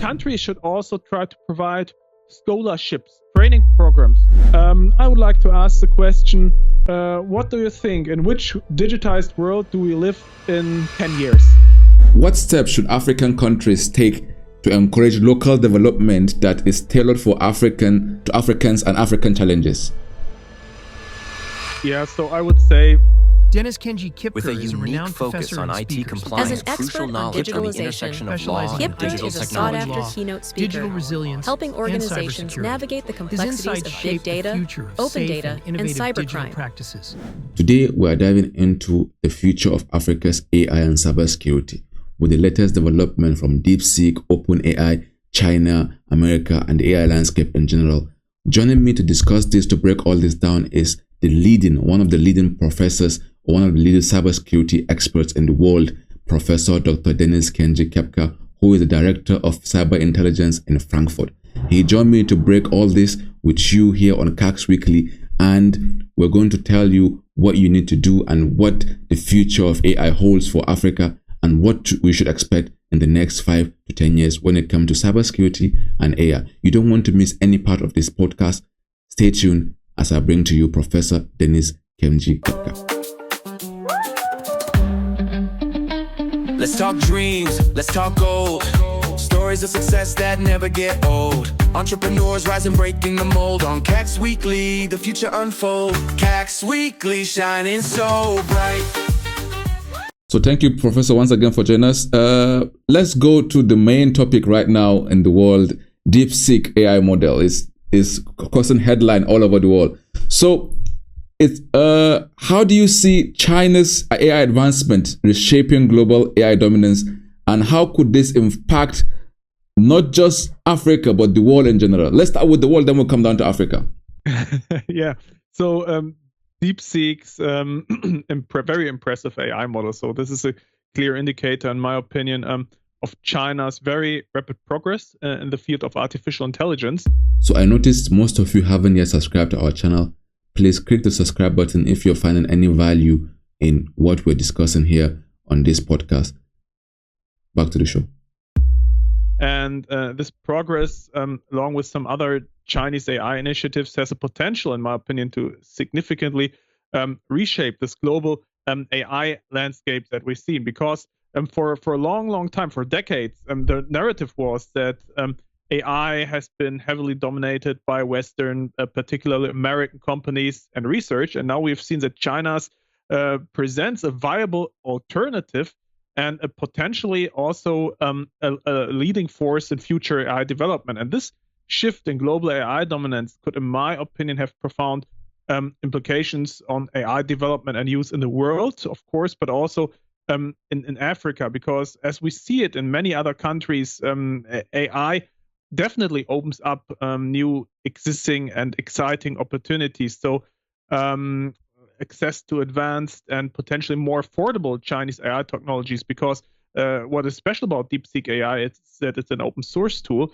Countries should also try to provide scholarships, training programs. I would like to ask the question, what do you think? In which digitized world do we live in 10 years? What steps should African countries take to encourage local development that is tailored for Africans and African challenges? Yeah, so I would say Dennis-Kenji Kipker with a is a unique renowned focus professor on and IT speaker. compliance, As an expert crucial on knowledge on the digitalization, intersection of law specializing in and Kipker digital is a technology. sought-after keynote speaker, digital resilience, helping and organizations cybersecurity. navigate the His complexities insights of shape big data, the future of open safe data, and and innovative digital cybercrime. practices. Today, we are diving into the future of Africa's AI and cybersecurity with the latest development from DeepSeek, OpenAI, China, America, and the AI landscape in general. Joining me to discuss this, to break all this down, is one of the leading professors, one of the leading cybersecurity experts in the world, Professor Dr. Dennis-Kenji Kipker, who is the Director of Cyber Intelligence in Frankfurt. He joined me to break all this with you here on CACS Weekly, and we're going to tell you what you need to do and what the future of AI holds for Africa and what we should expect in the next 5 to 10 years when it comes to cybersecurity and AI. You don't want to miss any part of this podcast. Stay tuned as I bring to you Professor Dennis-Kenji Kipker. Let's talk dreams, let's talk gold. Stories of success that never get old. Entrepreneurs rising, breaking the mold. On CACS Weekly, the future unfolds. CACS Weekly, shining so bright. So thank you, Professor, once again for joining us. Let's go to the main topic right now in the world. DeepSeek AI model is causing headline all over the world. So how do you see China's AI advancement reshaping global AI dominance, and how could this impact not just Africa but the world in general? Let's start with the world, then we'll come down to Africa. Yeah. So DeepSeek's very impressive AI model. So this is a clear indicator, in my opinion, of China's very rapid progress in the field of artificial intelligence. So I noticed most of you haven't yet subscribed to our channel. Please click the subscribe button if you're finding any value in what we're discussing here on this podcast. Back to the show. And this progress, along with some other Chinese AI initiatives, has a potential, in my opinion, to significantly reshape this global AI landscape that we've seen. Because for a long time, for decades, the narrative was that AI has been heavily dominated by Western, particularly American companies and research. And now we've seen that China's presents a viable alternative and a potentially also a leading force in future AI development. And this shift in global AI dominance could, in my opinion, have profound implications on AI development and use in the world, of course, but also in Africa, because as we see it in many other countries, AI definitely opens up new existing and exciting opportunities. So access to advanced and potentially more affordable Chinese AI technologies, because what is special about DeepSeek AI is that it's an open source tool,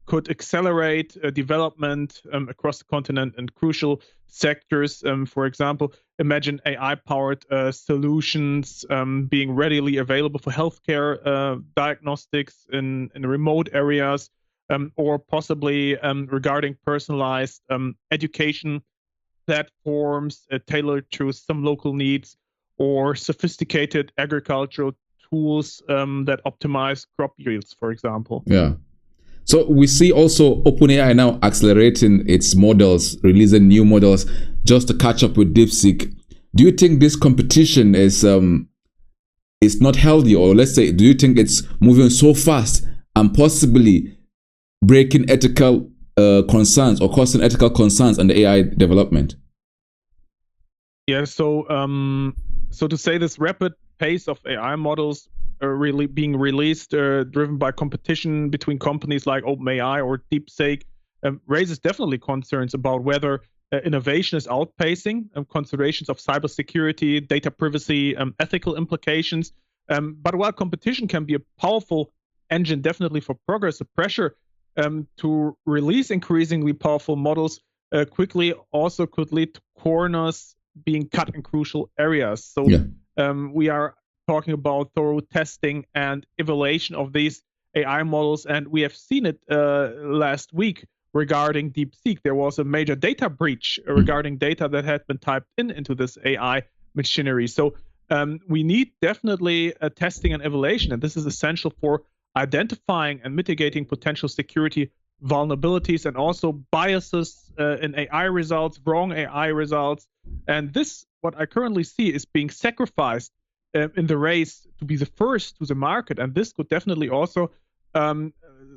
could accelerate development across the continent in crucial sectors. For example, imagine AI-powered solutions being readily available for healthcare diagnostics in remote areas, or possibly regarding personalized education platforms tailored to some local needs, or sophisticated agricultural tools that optimize crop yields, for example. Yeah. So we see also OpenAI now accelerating its models, releasing new models just to catch up with DeepSeek. Do you think this competition is not healthy, or let's say, do you think it's moving so fast and possibly breaking ethical concerns or causing ethical concerns on the AI development? Yeah. So to say, this rapid pace of AI models really being released, driven by competition between companies like OpenAI or DeepSeek, raises definitely concerns about whether innovation is outpacing considerations of cybersecurity, data privacy, ethical implications. But while competition can be a powerful engine definitely for progress, the pressure to release increasingly powerful models quickly also could lead to corners being cut in crucial areas. So we are talking about thorough testing and evaluation of these AI models, and we have seen it last week regarding DeepSeek. There was a major data breach regarding data that had been typed into this AI machinery. So we need definitely testing and evaluation, and this is essential for identifying and mitigating potential security vulnerabilities and also biases in AI results, wrong AI results. And this, what I currently see, is being sacrificed in the race to be the first to the market. And this could definitely also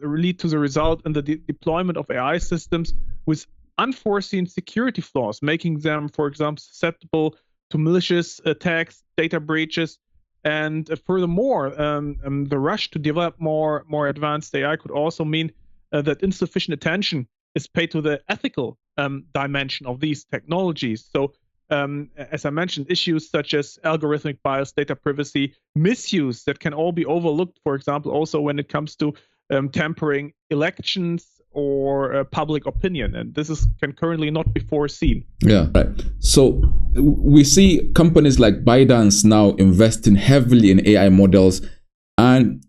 lead to the result in the deployment of AI systems with unforeseen security flaws, making them, for example, susceptible to malicious attacks, data breaches. And furthermore, the rush to develop more advanced AI could also mean that insufficient attention is paid to the ethical dimension of these technologies. So, as I mentioned, issues such as algorithmic bias, data privacy, misuse that can all be overlooked, for example, also when it comes to tampering elections or public opinion. And this can currently not be foreseen. Yeah, right. So we see companies like ByteDance now investing heavily in AI models, and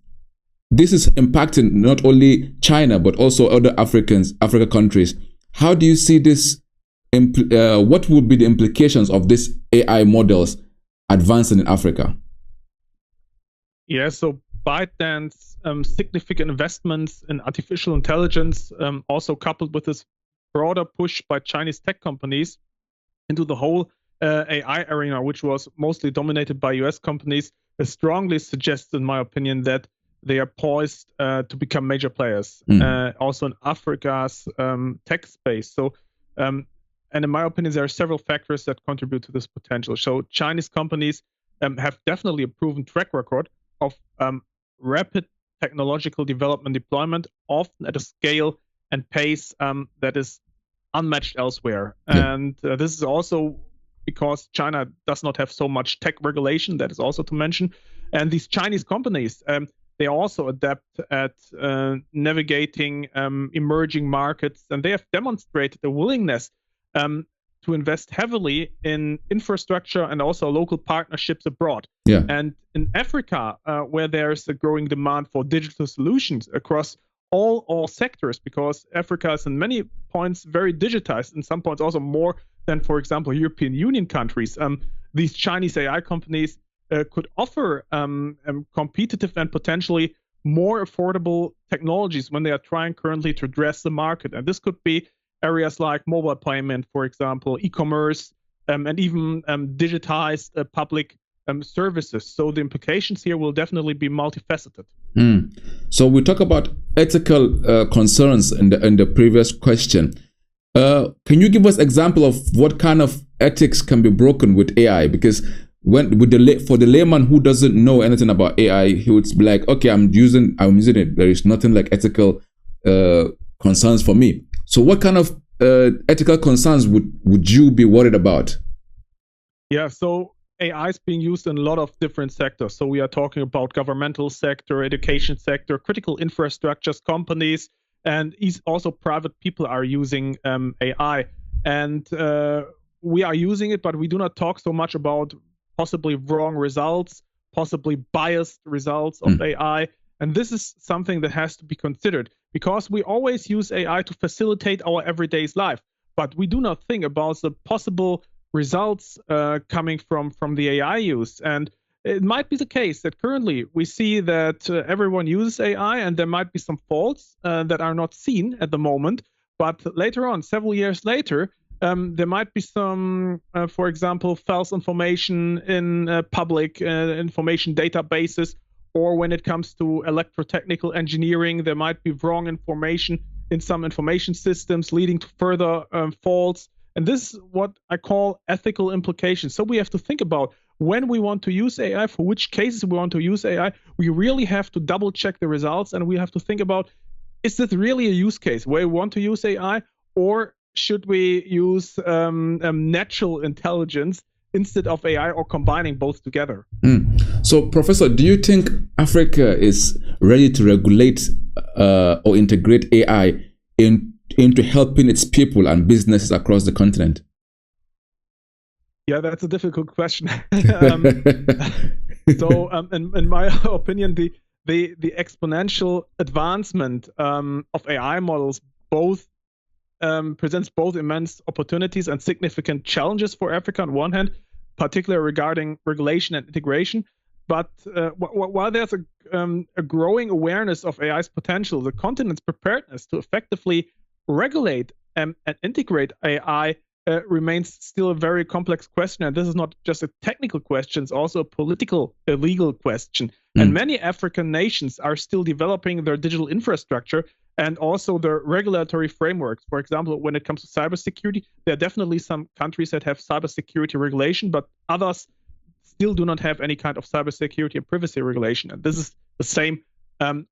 this is impacting not only China, but also other Africa countries. How do you see this? What would be the implications of these AI models advancing in Africa? Yeah, so ByteDance significant investments in artificial intelligence, also coupled with this broader push by Chinese tech companies into the whole AI arena, which was mostly dominated by US companies, strongly suggests, in my opinion, that they are poised to become major players, also in Africa's tech space. So, and in my opinion, there are several factors that contribute to this potential. So Chinese companies have definitely a proven track record of rapid technological development deployment, often at a scale and pace that is unmatched elsewhere. Yeah. And this is also because China does not have so much tech regulation, that is also to mention. And these Chinese companies, they also adapt at navigating emerging markets, and they have demonstrated a willingness to invest heavily in infrastructure and also local partnerships abroad. Yeah. And in Africa, where there's a growing demand for digital solutions across all sectors, because Africa is in many points very digitized, in some points also more than, for example, European Union countries. These Chinese AI companies could offer competitive and potentially more affordable technologies when they are trying currently to address the market. And this could be areas like mobile payment, for example, e-commerce, and even digitized public services. So the implications here will definitely be multifaceted. So we talk about ethical concerns in the previous question. Can you give us example of what kind of ethics can be broken with AI? Because for the layman who doesn't know anything about AI, he would be like, okay, I'm using it. There is nothing like ethical concerns for me. So what kind of ethical concerns would you be worried about? Yeah, so AI is being used in a lot of different sectors. So we are talking about governmental sector, education sector, critical infrastructures, companies, and also private people are using AI. And we are using it, but we do not talk so much about possibly wrong results, possibly biased results of AI. And this is something that has to be considered, because we always use AI to facilitate our everyday life, but we do not think about the possible results coming from the AI use. And it might be the case that currently we see that everyone uses AI and there might be some faults that are not seen at the moment, but later on, several years later, there might be some, for example, false information in public information databases, or when it comes to electrotechnical engineering, there might be wrong information in some information systems leading to further faults. And this is what I call ethical implications. So we have to think about when we want to use AI, for which cases we want to use AI. We really have to double check the results, and we have to think about, is this really a use case where we want to use AI, or should we use natural intelligence instead of AI, or combining both together? So, Professor, do you think Africa is ready to regulate or integrate AI into helping its people and businesses across the continent? Yeah, that's a difficult question. So, in my opinion, the the exponential advancement of AI models both presents both immense opportunities and significant challenges for Africa on one hand, particularly regarding regulation and integration. But while there's a growing awareness of AI's potential, the continent's preparedness to effectively regulate and integrate AI remains still a very complex question. And this is not just a technical question, it's also a political, a legal question. And many African nations are still developing their digital infrastructure and also their regulatory frameworks. For example, when it comes to cybersecurity, there are definitely some countries that have cybersecurity regulation, but others still do not have any kind of cybersecurity and privacy regulation. And this is the same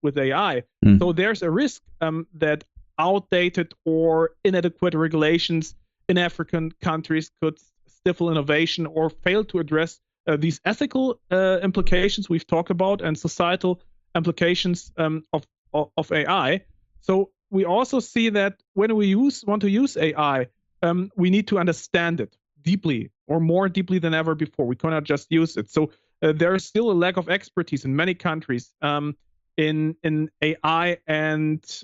with AI. So there's a risk that outdated or inadequate regulations in African countries could stifle innovation or fail to address these ethical implications we've talked about and societal implications of AI. So we also see that when we want to use AI, we need to understand it deeply or more deeply than ever before. We cannot just use it. So there is still a lack of expertise in many countries in AI and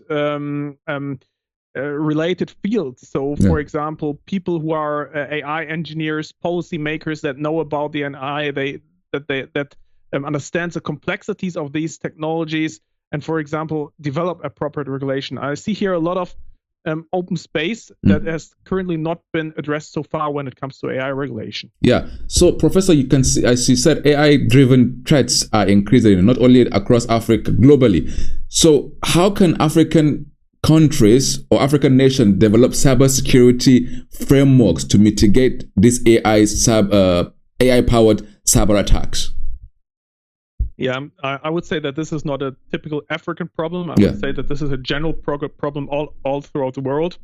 related fields. So, for example, people who are AI engineers, policymakers that know about the AI, that understands the complexities of these technologies, and, for example, develop appropriate regulation. I see here a lot of open space that has currently not been addressed so far when it comes to AI regulation. Yeah. So, Professor, you can see, as you said, AI-driven threats are increasing not only across Africa, globally. So, how can African countries or African nations develop cybersecurity frameworks to mitigate these AI-powered cyber attacks? Yeah, I would say that this is not a typical African problem. I would say that this is a general problem all throughout the world,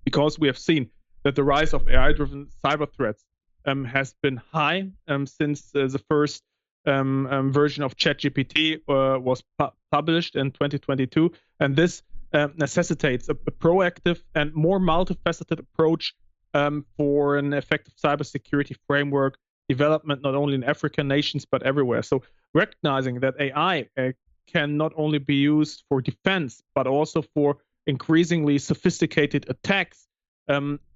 because we have seen that the rise of AI-driven cyber threats has been high since the first version of ChatGPT was published in 2022. And this necessitates a proactive and more multifaceted approach for an effective cybersecurity framework development, not only in African nations, but everywhere. So recognizing that AI can not only be used for defense, but also for increasingly sophisticated attacks,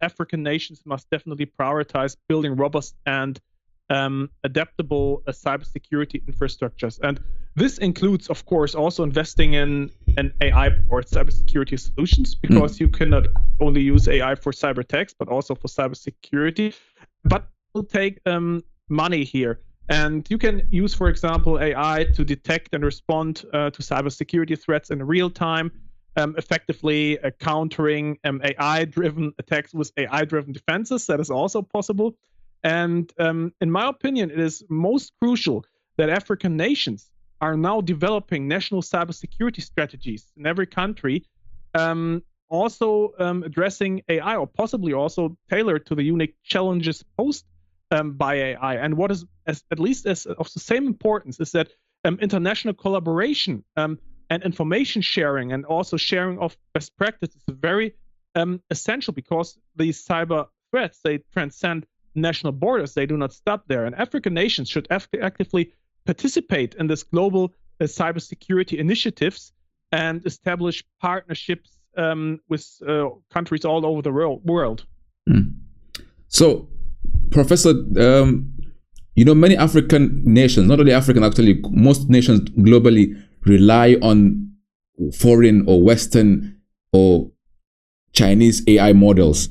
African nations must definitely prioritize building robust and adaptable cybersecurity infrastructures. And this includes, of course, also investing in AI-powered cybersecurity solutions, because you cannot only use AI for cyber attacks, but also for cybersecurity. But it will take money here. And you can use, for example, AI to detect and respond to cybersecurity threats in real time, effectively countering AI-driven attacks with AI-driven defenses. That is also possible. And in my opinion, it is most crucial that African nations are now developing national cybersecurity strategies in every country, also addressing AI, or possibly also tailored to the unique challenges posed by AI. And what is at least as of the same importance is that international collaboration and information sharing and also sharing of best practices is very essential, because these cyber threats, they transcend national borders. They do not stop there. And African nations should actively participate in this global cybersecurity initiatives and establish partnerships with countries all over the world. So, Professor, many African nations, not only African, actually, most nations globally rely on foreign or Western or Chinese AI models.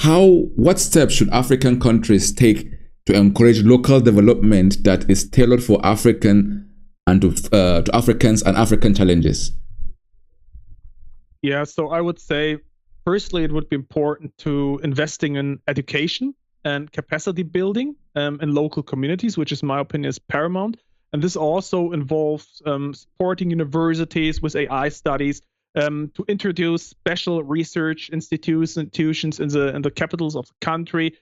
What steps should African countries take to encourage local development that is tailored for African and to Africans and African challenges? Yeah, so I would say, firstly, it would be important to investing in education and capacity building in local communities, which is, in my opinion, is paramount. And this also involves supporting universities with AI studies, to introduce special research institutions in the capitals of the country,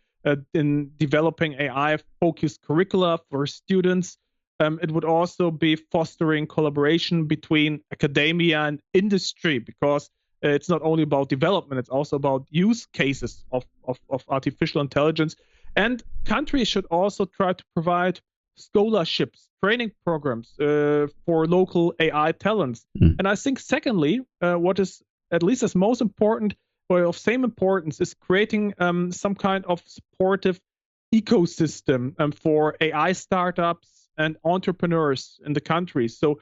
in developing AI-focused curricula for students. It would also be fostering collaboration between academia and industry, because it's not only about development, it's also about use cases of artificial intelligence. And countries should also try to provide scholarships, training programs for local AI talents. And I think, secondly, what is at least as most important or of same importance is creating some kind of supportive ecosystem for AI startups and entrepreneurs in the country. So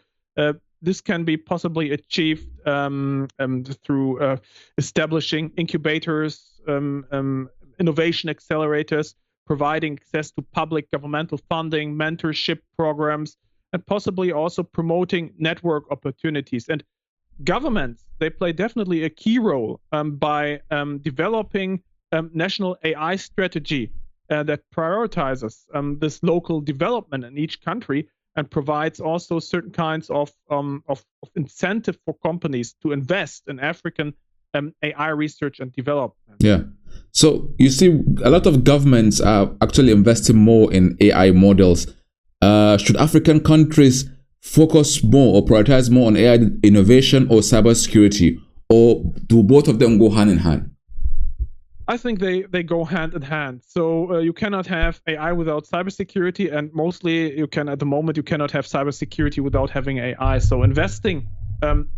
this can be possibly achieved through establishing incubators, innovation accelerators, providing access to public governmental funding, mentorship programs, and possibly also promoting network opportunities. And governments, they play definitely a key role by developing national AI strategy that prioritizes this local development in each country and provides also certain kinds of incentive for companies to invest in African AI research and development. Yeah. So you see, a lot of governments are actually investing more in AI models. Should African countries focus more or prioritize more on AI innovation or cybersecurity, or do both of them go hand in hand? I think they go hand in hand. So you cannot have AI without cybersecurity, and mostly you can, at the moment, you cannot have cybersecurity without having AI. So investing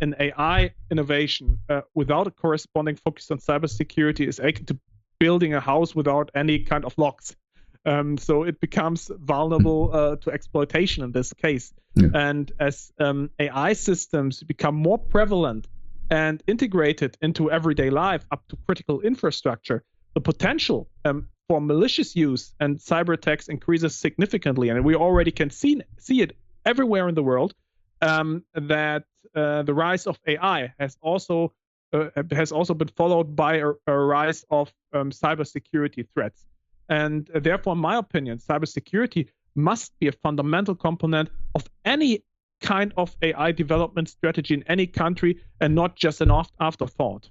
in AI innovation without a corresponding focus on cybersecurity is akin to building a house without any kind of locks. So it becomes vulnerable to exploitation in this case. Yeah. And as AI systems become more prevalent and integrated into everyday life up to critical infrastructure, the potential for malicious use and cyber attacks increases significantly. And we already can see it everywhere in the world, that the rise of AI has also been followed by a rise of cybersecurity threats. And therefore, in my opinion, cybersecurity must be a fundamental component of any kind of AI development strategy in any country, and not just an afterthought.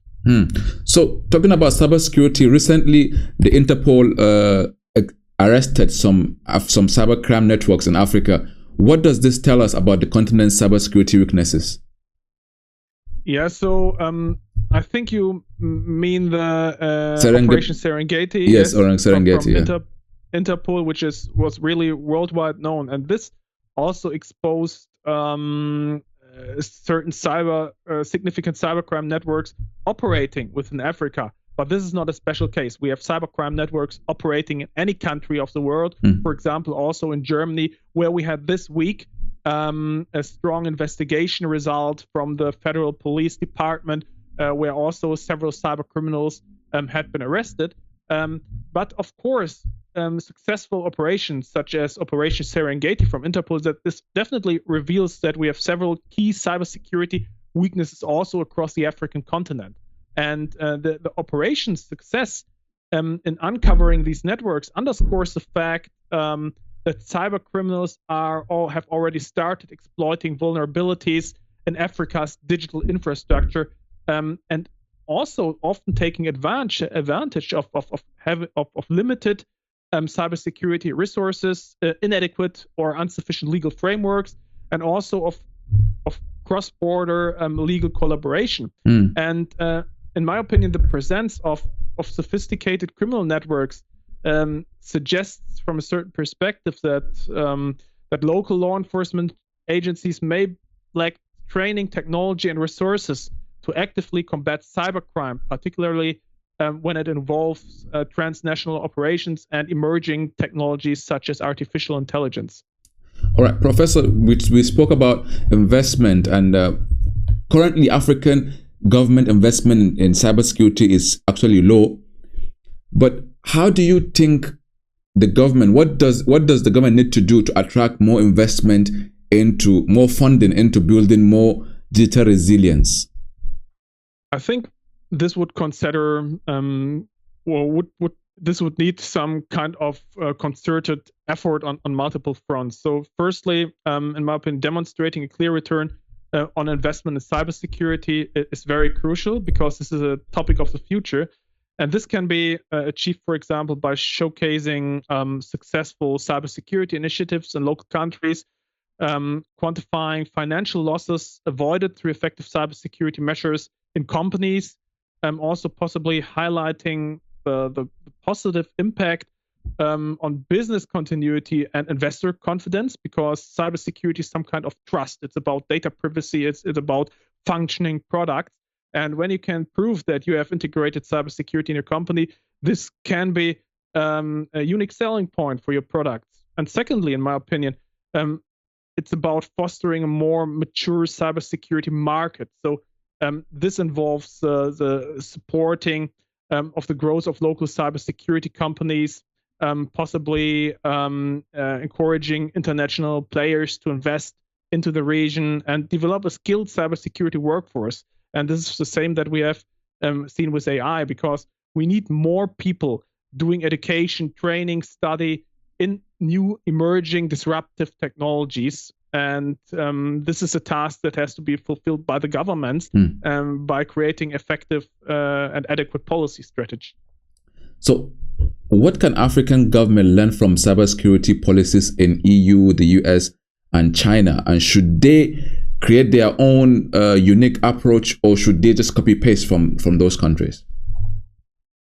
So, talking about cybersecurity, recently the Interpol arrested some cybercrime networks in Africa. What does this tell us about the continent's cybersecurity weaknesses? Yeah, so I think you mean the Operation Serengeti. Yes, Serengeti. From Interpol, which was really worldwide known, and this also exposed certain significant cybercrime networks operating within Africa. But this is not a special case. We have cybercrime networks operating in any country of the world. For example, also in Germany, where we had this week a strong investigation result from the Federal Police Department, where also several cyber criminals had been arrested. But of course, successful operations such as Operation Serengeti from Interpol, that this definitely reveals that we have several key cybersecurity weaknesses also across the African continent. And the operation's success in uncovering these networks underscores the fact that cyber criminals have already started exploiting vulnerabilities in Africa's digital infrastructure, and also often taking advantage of limited cybersecurity resources, inadequate or insufficient legal frameworks, and also of cross-border legal collaboration. And in my opinion, the presence of sophisticated criminal networks suggests, from a certain perspective, that local law enforcement agencies may lack training, technology, and resources to actively combat cybercrime, particularly when it involves transnational operations and emerging technologies such as artificial intelligence. All right, Professor, we spoke about investment, and currently African government investment in cybersecurity is actually low. But how do you think the government, what does the government need to do to attract more investment into, more funding into building more digital resilience? I think this would consider, this would need some kind of concerted effort on multiple fronts. So firstly, in my opinion, demonstrating a clear return on investment in cybersecurity is very crucial, because this is a topic of the future. And this can be achieved, for example, by showcasing successful cybersecurity initiatives in local countries, quantifying financial losses avoided through effective cybersecurity measures in companies, also possibly highlighting the positive impact on business continuity and investor confidence, because cybersecurity is some kind of trust. It's about data privacy. It's about functioning products. And when you can prove that you have integrated cybersecurity in your company, this can be a unique selling point for your products. And secondly, in my opinion, it's about fostering a more mature cybersecurity market. So this involves the supporting of the growth of local cybersecurity companies, possibly encouraging international players to invest into the region and develop a skilled cybersecurity workforce. And this is the same that we have seen with AI, because we need more people doing education, training, study in new emerging disruptive technologies. And this is a task that has to be fulfilled by the governments by creating effective and adequate policy strategy. So what can African government learn from cybersecurity policies in EU, the US, and China? And should they create their own unique approach, or should they just copy paste from those countries?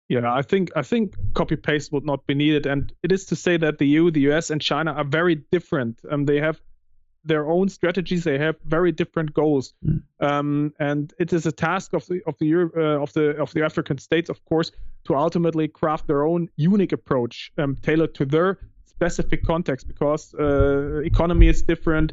Yeah, I think copy paste would not be needed, and it is to say that the EU, the US, and China are very different. They have their own strategies. They have very different goals, and it is a task of the African states, of course, to ultimately craft their own unique approach, tailored to their specific context, because economy is different,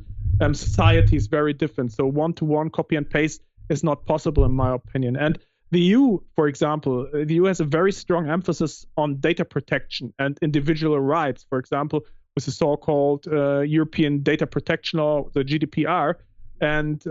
society is very different. So one-to-one copy and paste is not possible, in my opinion. And the EU, for example, the EU has a very strong emphasis on data protection and individual rights, for example, with the so-called European Data Protection Law, the GDPR. And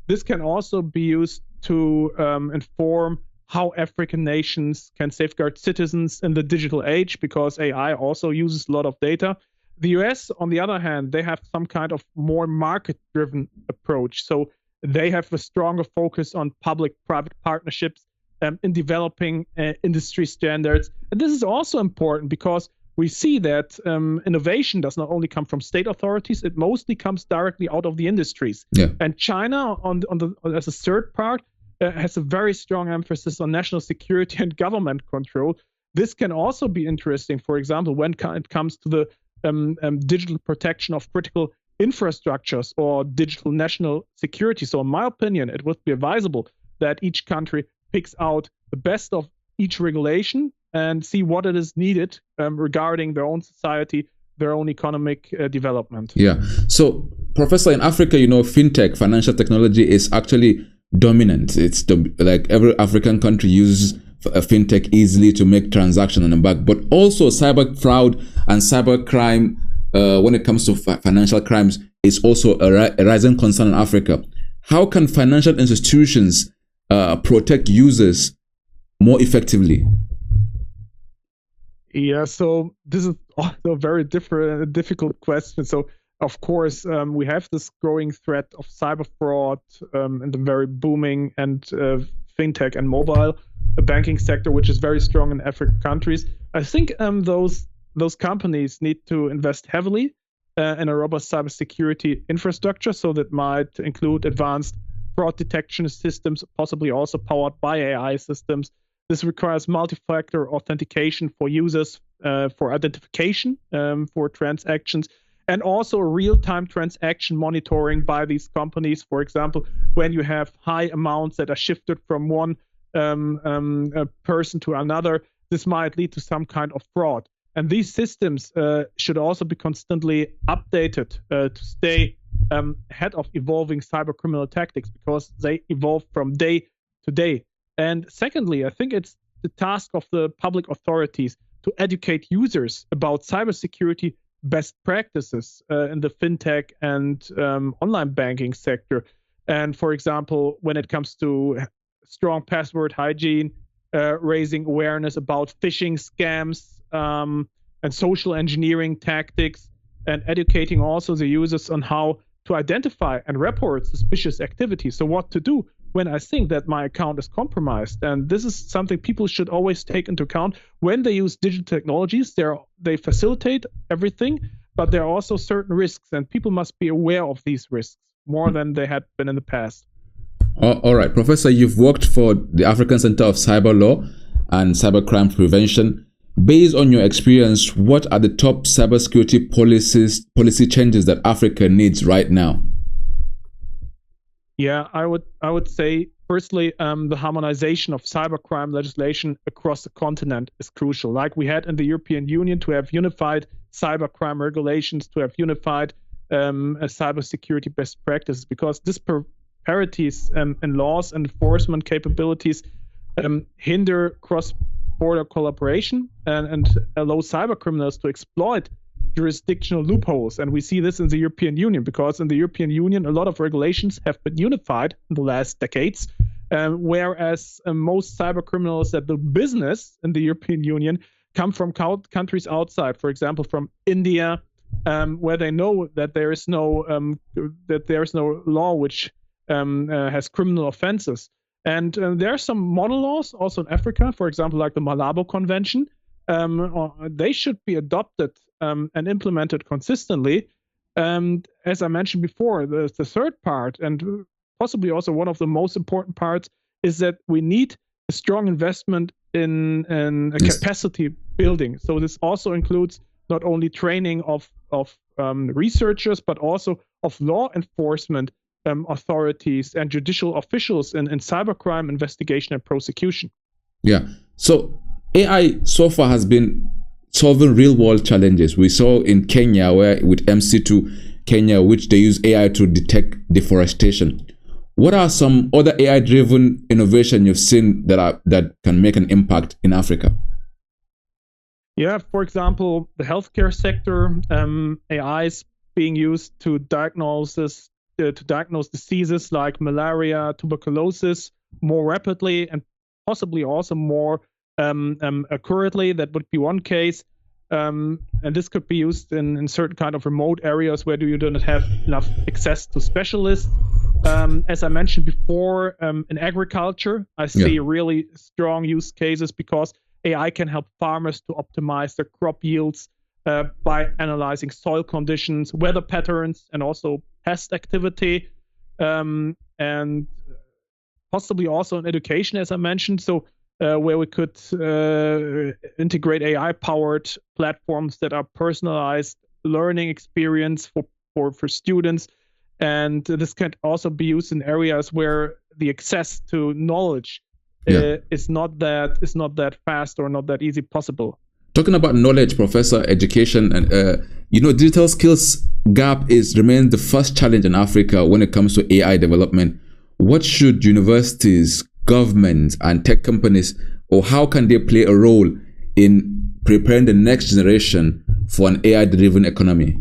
this can also be used to inform how African nations can safeguard citizens in the digital age, because AI also uses a lot of data. The US, on the other hand, they have some kind of more market-driven approach. So they have a stronger focus on public-private partnerships in developing industry standards. And this is also important because we see that innovation does not only come from state authorities, it mostly comes directly out of the industries. Yeah. And China, as a third part, has a very strong emphasis on national security and government control. This can also be interesting, for example, when it comes to the digital protection of critical infrastructures or digital national security. So in my opinion, it would be advisable that each country picks out the best of each regulation and see what it is needed regarding their own society, their own economic development. Yeah. So, Professor, in Africa, fintech, financial technology is actually dominant. It's like every African country uses a fintech easily to make transactions on the back, but also cyber fraud and cyber crime when it comes to financial crimes is also a rising concern in Africa. How can financial institutions protect users more effectively? Yeah, so this is also a very difficult question. So, of course, we have this growing threat of cyber fraud in the very booming and fintech and mobile banking sector, which is very strong in African countries. I think those companies need to invest heavily in a robust cybersecurity infrastructure. So that might include advanced fraud detection systems, possibly also powered by AI systems. This requires multi-factor authentication for users, for identification, for transactions, and also real-time transaction monitoring by these companies. For example, when you have high amounts that are shifted from one person to another, this might lead to some kind of fraud. And these systems should also be constantly updated to stay ahead of evolving cyber criminal tactics, because they evolve from day to day. And secondly, I think it's the task of the public authorities to educate users about cybersecurity best practices in the fintech and online banking sector. And for example, when it comes to strong password hygiene, raising awareness about phishing scams and social engineering tactics, and educating also the users on how to identify and report suspicious activity. So what to do when I think that my account is compromised. And this is something people should always take into account when they use digital technologies. They facilitate everything, but there are also certain risks, and people must be aware of these risks more than they had been in the past. All right, Professor, you've worked for the African Center of Cyber Law and Cybercrime Prevention. Based on your experience, what are the top cybersecurity policy changes that Africa needs right now? Yeah, I would say firstly, the harmonization of cybercrime legislation across the continent is crucial. Like we had in the European Union, to have unified cybercrime regulations, to have unified cybersecurity best practices, because disparities in laws and enforcement capabilities hinder cross-border collaboration and allow cybercriminals to exploit jurisdictional loopholes. And we see this in the European Union, because in the European Union, a lot of regulations have been unified in the last decades, whereas most cyber criminals that do business in the European Union come from countries outside, for example, from India, where they know that there is no law which has criminal offenses. And there are some model laws also in Africa, for example, like the Malabo Convention. They should be adopted and implemented consistently. And as I mentioned before, the third part, and possibly also one of the most important parts, is that we need a strong investment in a capacity building. So this also includes not only training of researchers, but also of law enforcement authorities and judicial officials in cybercrime investigation and prosecution. Yeah. So AI so far has been solving real world challenges. We saw in Kenya, where with MC2 Kenya, which they use AI to detect deforestation. What are some other AI driven innovation you've seen that can make an impact in Africa? Yeah, for example, the healthcare sector, AI is being used to diagnose diseases like malaria, tuberculosis more rapidly and possibly also more accurately. That would be one case. And this could be used in certain kind of remote areas where you do not have enough access to specialists. As I mentioned before, in agriculture, I see really strong use cases, because AI can help farmers to optimize their crop yields by analyzing soil conditions, weather patterns, and also pest activity, and possibly also in education, as I mentioned. So where we could integrate AI-powered platforms that are personalized learning experience for students. And this can also be used in areas where the access to knowledge is not that fast or not that easy possible. Talking about knowledge, Professor, education, and digital skills gap remains the first challenge in Africa when it comes to AI development. What should universities, governments, and tech companies, or how can they play a role in preparing the next generation for an AI-driven economy?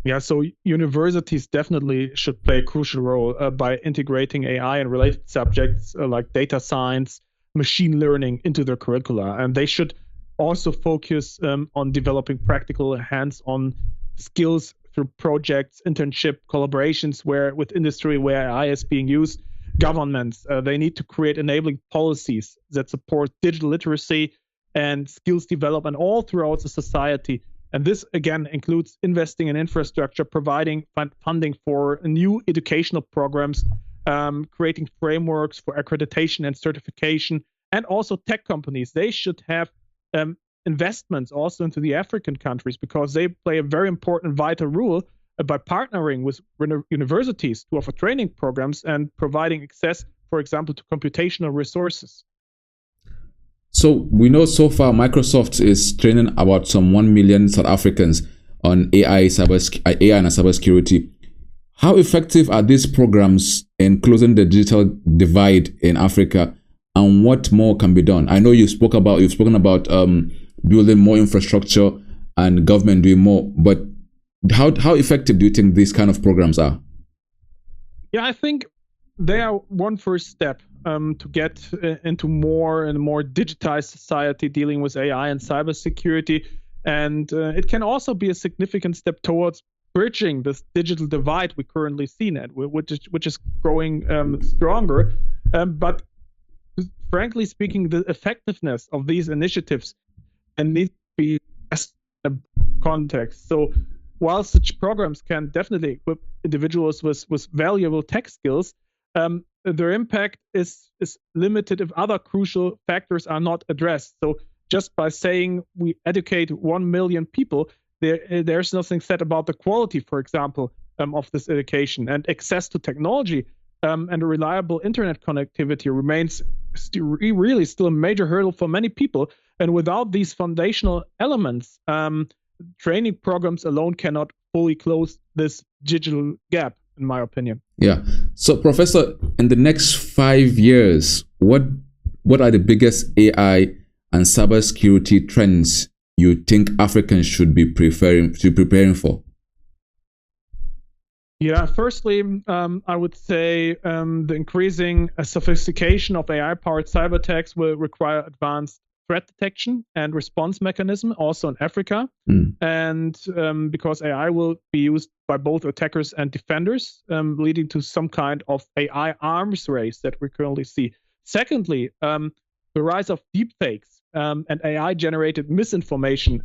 Yeah, so universities definitely should play a crucial role by integrating AI and related subjects like data science, machine learning into their curricula. And they should also focus on developing practical hands-on skills through projects, internship, collaborations with industry where AI is being used. Governments, they need to create enabling policies that support digital literacy and skills development all throughout the society. And this, again, includes investing in infrastructure, providing funding for new educational programs, creating frameworks for accreditation and certification, and also tech companies. They should have investments also into the African countries, because they play a very important, vital role by partnering with universities to offer training programs and providing access, for example, to computational resources. So we know so far Microsoft is training about some 1 million South Africans on AI and cybersecurity. How effective are these programs in closing the digital divide in Africa, and what more can be done? I know you've spoken about building more infrastructure and government doing more, but how effective do you think these kind of programs are? Yeah, I think they are one first step to get into more and more digitized society dealing with AI and cybersecurity. And it can also be a significant step towards bridging this digital divide we currently see, which is growing stronger. But frankly speaking, the effectiveness of these initiatives needs to be assessed in a context. So while such programs can definitely equip individuals with valuable tech skills, their impact is limited if other crucial factors are not addressed. So just by saying we educate 1 million people, there's nothing said about the quality, for example, of this education. And access to technology and a reliable internet connectivity remains really still a major hurdle for many people. And without these foundational elements, training programs alone cannot fully close this digital gap, in my opinion. Yeah. So, Professor, in the next 5 years, what are the biggest AI and cybersecurity trends you think Africans should be preparing for? Yeah, firstly, I would say the increasing sophistication of AI-powered cyber attacks will require advanced threat detection and response mechanism, also in Africa. And because AI will be used by both attackers and defenders, leading to some kind of AI arms race that we currently see. Secondly, the rise of deepfakes and AI-generated misinformation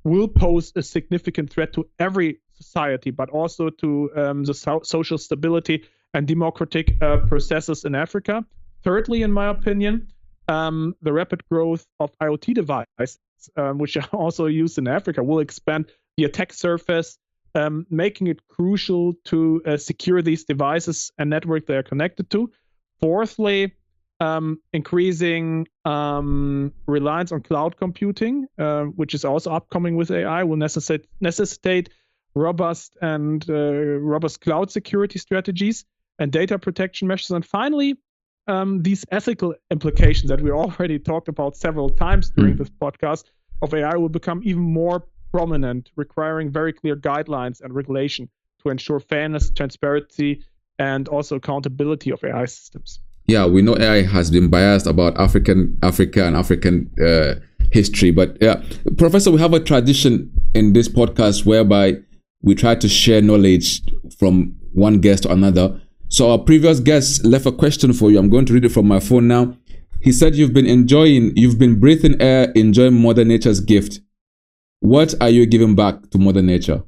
will pose a significant threat to every society, but also to the social stability and democratic processes in Africa. Thirdly, in my opinion, the rapid growth of IoT devices, which are also used in Africa, will expand the attack surface, making it crucial to secure these devices and network they are connected to. Fourthly, increasing reliance on cloud computing, which is also upcoming with AI, will necessitate robust cloud security strategies and data protection measures. And finally, these ethical implications that we already talked about several times during this podcast of AI will become even more prominent, requiring very clear guidelines and regulation to ensure fairness, transparency, and also accountability of AI systems. Yeah, we know AI has been biased about Africa and African history, but yeah, Professor, we have a tradition in this podcast whereby we try to share knowledge from one guest to another. So our previous guest left a question for you. I'm going to read it from my phone now. He said, you've been breathing air, enjoying Mother Nature's gift. What are you giving back to Mother Nature?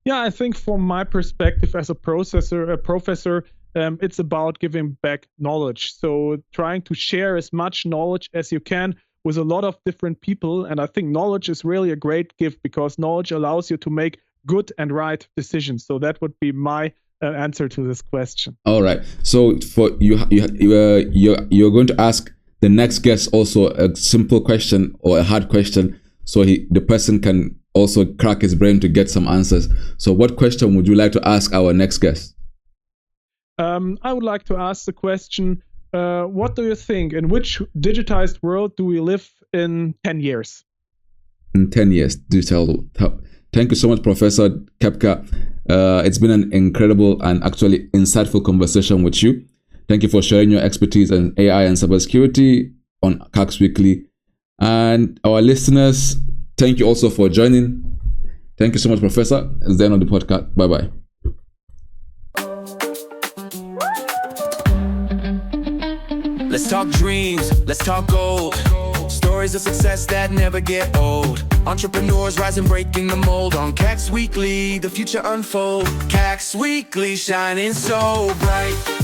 Yeah, I think from my perspective as a professor, it's about giving back knowledge. So trying to share as much knowledge as you can with a lot of different people. And I think knowledge is really a great gift because knowledge allows you to make good and right decisions. So that would be my answer to this question. All right. So for you're going to ask the next guest also a simple question or a hard question, so the person can also crack his brain to get some answers. So what question would you like to ask our next guest? I would like to ask the question, what do you think? In which digitized world do we live in 10 years? In 10 years, digital. Thank you so much, Professor Kipker. It's been an incredible and actually insightful conversation with you. Thank you for sharing your expertise in AI and cybersecurity on CACS Weekly. And our listeners, thank you also for joining. Thank you so much, Professor. It's the end of the podcast. Bye-bye. Let's talk dreams, let's talk gold. Stories of success that never get old. Entrepreneurs rising, breaking the mold. On CACS Weekly, the future unfolds. CACS Weekly, shining so bright.